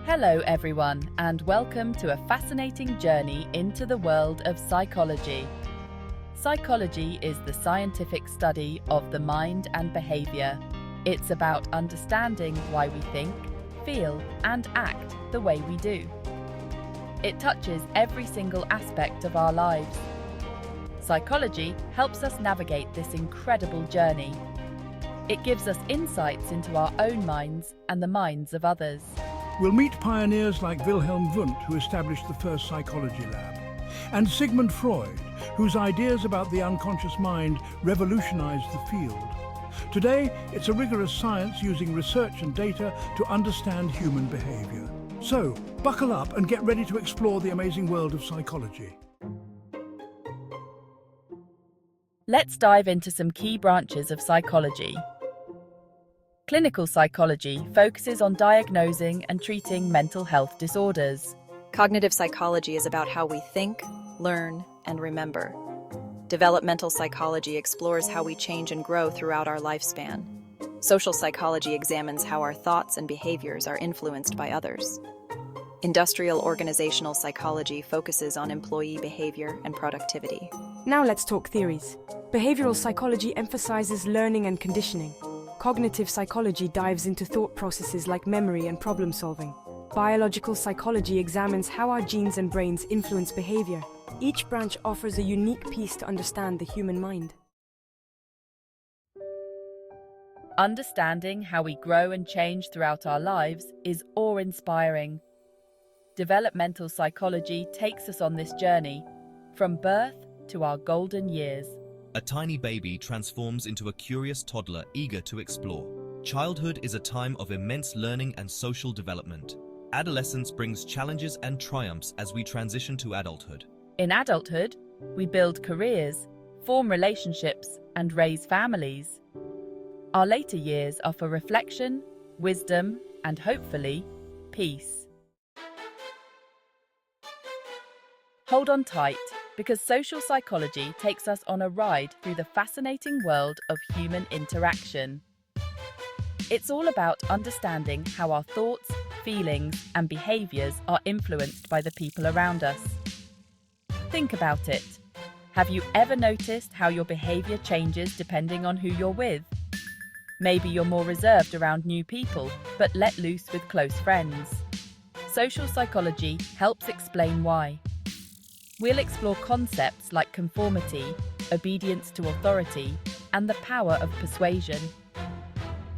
Hello everyone, and welcome to a fascinating journey into the world of psychology. Psychology is the scientific study of the mind and behavior. It's about understanding why we think, feel, and act the way we do. It touches every single aspect of our lives. Psychology helps us navigate this incredible journey. It gives us insights into our own minds and the minds of others. We'll meet pioneers like Wilhelm Wundt, who established the first psychology lab, and Sigmund Freud, whose ideas about the unconscious mind revolutionized the field. Today, it's a rigorous science using research and data to understand human behavior. So, buckle up and get ready to explore the amazing world of psychology. Let's dive into some key branches of psychology. Clinical psychology focuses on diagnosing and treating mental health disorders. Cognitive psychology is about how we think, learn, and remember. Developmental psychology explores how we change and grow throughout our lifespan. Social psychology examines how our thoughts and behaviors are influenced by others. Industrial organizational psychology focuses on employee behavior and productivity. Now let's talk theories. Behavioral psychology emphasizes learning and conditioning. Cognitive psychology dives into thought processes like memory and problem solving. Biological psychology examines how our genes and brains influence behavior. Each branch offers a unique piece to understand the human mind. Understanding how we grow and change throughout our lives is awe-inspiring. Developmental psychology takes us on this journey, from birth to our golden years. A tiny baby transforms into a curious toddler eager to explore. Childhood is a time of immense learning and social development. Adolescence brings challenges and triumphs as we transition to adulthood. In adulthood, we build careers, form relationships, and raise families. Our later years are for reflection, wisdom, and hopefully, peace. Hold on tight, because social psychology takes us on a ride through the fascinating world of human interaction. It's all about understanding how our thoughts, feelings, and behaviors are influenced by the people around us. Think about it. Have you ever noticed how your behavior changes depending on who you're with? Maybe you're more reserved around new people, but let loose with close friends. Social psychology helps explain why. We'll explore concepts like conformity, obedience to authority, and the power of persuasion.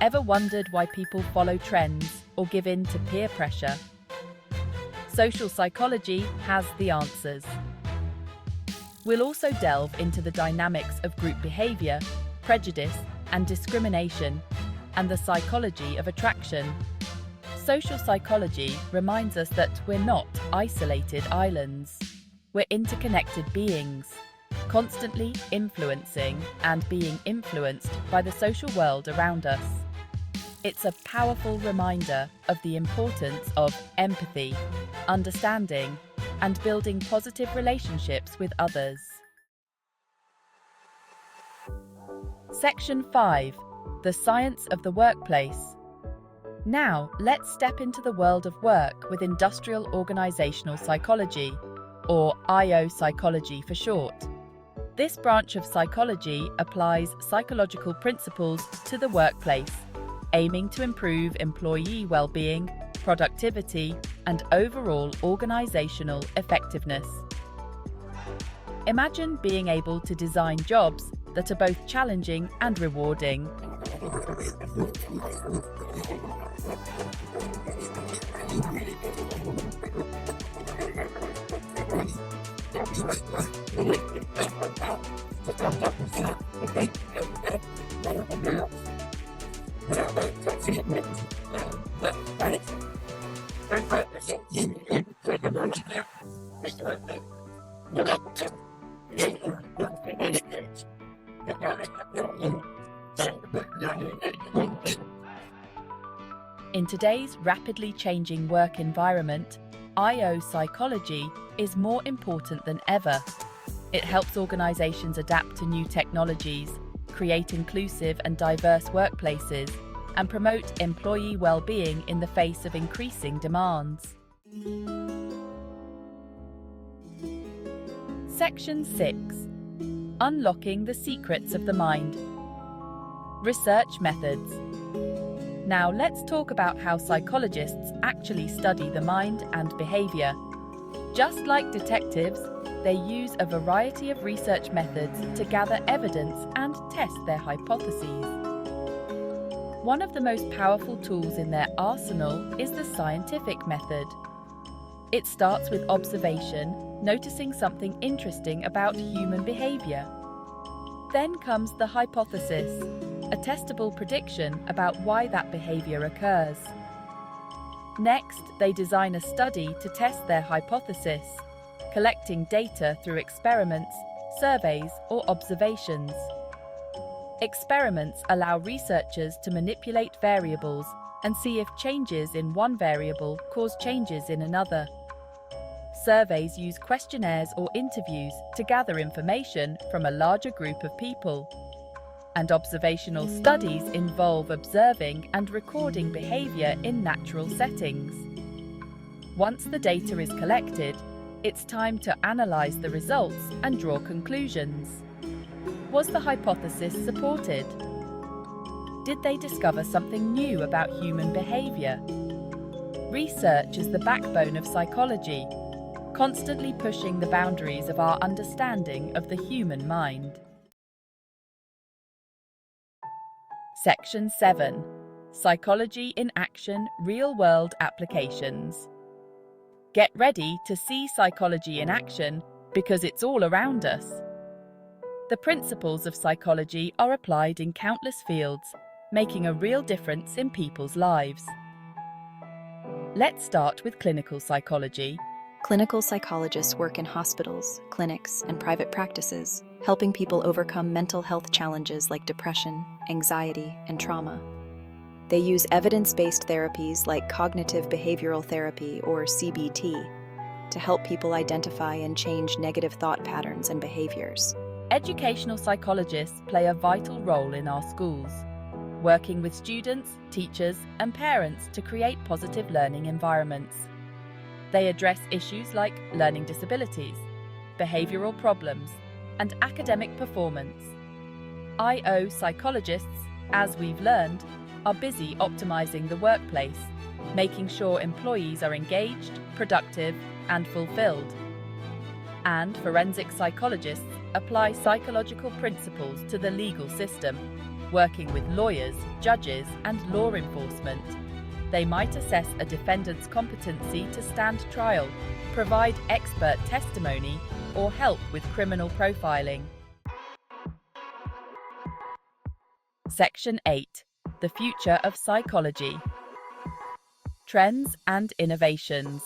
Ever wondered why people follow trends or give in to peer pressure? Social psychology has the answers. We'll also delve into the dynamics of group behavior, prejudice, and discrimination, and the psychology of attraction. Social psychology reminds us that we're not isolated islands. We're interconnected beings, constantly influencing and being influenced by the social world around us. It's a powerful reminder of the importance of empathy, understanding, and building positive relationships with others. Section 5. The Science of the Workplace. Now, let's step into the world of work with industrial organizational psychology, or IO psychology for short. This branch of psychology applies psychological principles to the workplace, aiming to improve employee well-being, productivity, and overall organizational effectiveness. Imagine being able to design jobs that are both challenging and rewarding. In today's rapidly changing work environment, IO psychology is more important than ever. It helps organizations adapt to new technologies, create inclusive and diverse workplaces, and promote employee well-being in the face of increasing demands. Section 6. Unlocking the secrets of the mind. Research methods. Now let's talk about how psychologists actually study the mind and behavior. Just like detectives, they use a variety of research methods to gather evidence and test their hypotheses. One of the most powerful tools in their arsenal is the scientific method. It starts with observation, noticing something interesting about human behavior. Then comes the hypothesis, a testable prediction about why that behavior occurs. Next, they design a study to test their hypothesis, collecting data through experiments, surveys, or observations. Experiments allow researchers to manipulate variables and see if changes in one variable cause changes in another. Surveys use questionnaires or interviews to gather information from a larger group of people. And observational studies involve observing and recording behavior in natural settings. Once the data is collected, it's time to analyze the results and draw conclusions. Was the hypothesis supported? Did they discover something new about human behavior? Research is the backbone of psychology, constantly pushing the boundaries of our understanding of the human mind. Section 7. Psychology in Action, Real-World Applications. Get ready to see psychology in action because it's all around us. The principles of psychology are applied in countless fields, making a real difference in people's lives. Let's start with clinical psychology. Clinical psychologists work in hospitals, clinics, and private practices, helping people overcome mental health challenges like depression, anxiety, and trauma. They use evidence-based therapies like cognitive behavioral therapy, or CBT, to help people identify and change negative thought patterns and behaviors. Educational psychologists play a vital role in our schools, working with students, teachers, and parents to create positive learning environments. They address issues like learning disabilities, behavioral problems, and academic performance. IO psychologists, as we've learned, are busy optimizing the workplace, making sure employees are engaged, productive, and fulfilled. And forensic psychologists apply psychological principles to the legal system, working with lawyers, judges, and law enforcement. They might assess a defendant's competency to stand trial, provide expert testimony, or help with criminal profiling. Section 8. The Future of Psychology. Trends and innovations.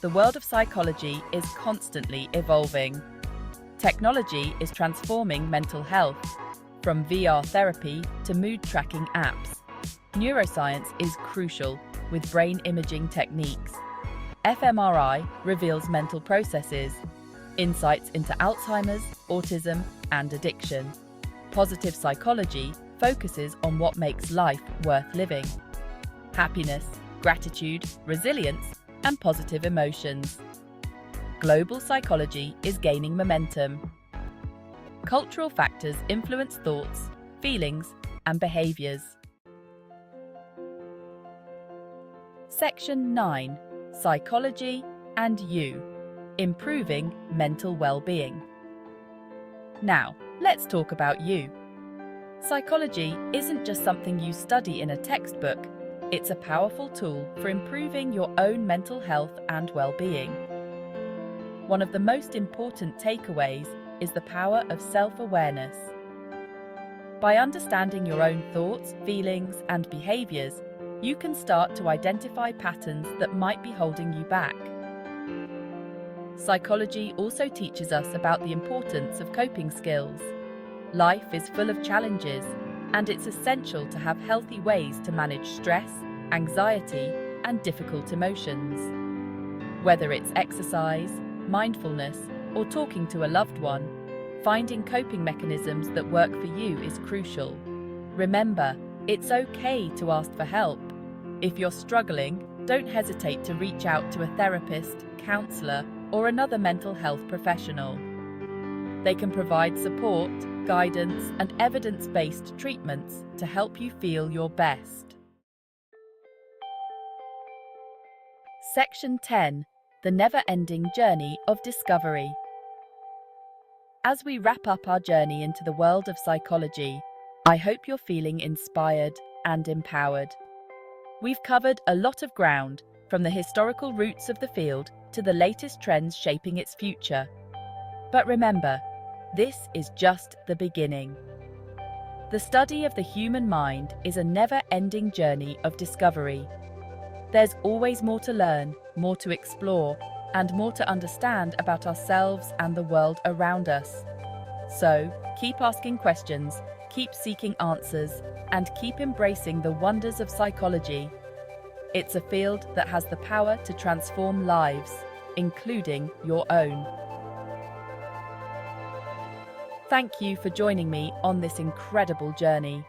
The world of psychology is constantly evolving. Technology is transforming mental health, from VR therapy to mood-tracking apps. Neuroscience is crucial, with brain imaging techniques. fMRI reveals mental processes, insights into Alzheimer's, autism, and addiction. Positive psychology focuses on what makes life worth living. Happiness, gratitude, resilience, and positive emotions. Global psychology is gaining momentum. Cultural factors influence thoughts, feelings, and behaviors. Section 9. Psychology and You. Improving mental well-being. Now, let's talk about you. Psychology isn't just something you study in a textbook, it's a powerful tool for improving your own mental health and well-being. One of the most important takeaways is the power of self-awareness. By understanding your own thoughts, feelings, and behaviors, you can start to identify patterns that might be holding you back. Psychology also teaches us about the importance of coping skills. Life is full of challenges, and it's essential to have healthy ways to manage stress, anxiety, and difficult emotions. Whether it's exercise, mindfulness, or talking to a loved one, finding coping mechanisms that work for you is crucial. Remember, It's okay to ask for help. If you're struggling, don't hesitate to reach out to a therapist, counselor, or another mental health professional. They can provide support, guidance, and evidence-based treatments to help you feel your best. Section 10. The never-ending journey of discovery. As we wrap up our journey into the world of psychology, I hope you're feeling inspired and empowered. We've covered a lot of ground, from the historical roots of the field to the latest trends shaping its future. But remember, this is just the beginning. The study of the human mind is a never-ending journey of discovery. There's always more to learn, more to explore, and more to understand about ourselves and the world around us. So, keep asking questions, keep seeking answers, and keep embracing the wonders of psychology. It's a field that has the power to transform lives, including your own. Thank you for joining me on this incredible journey.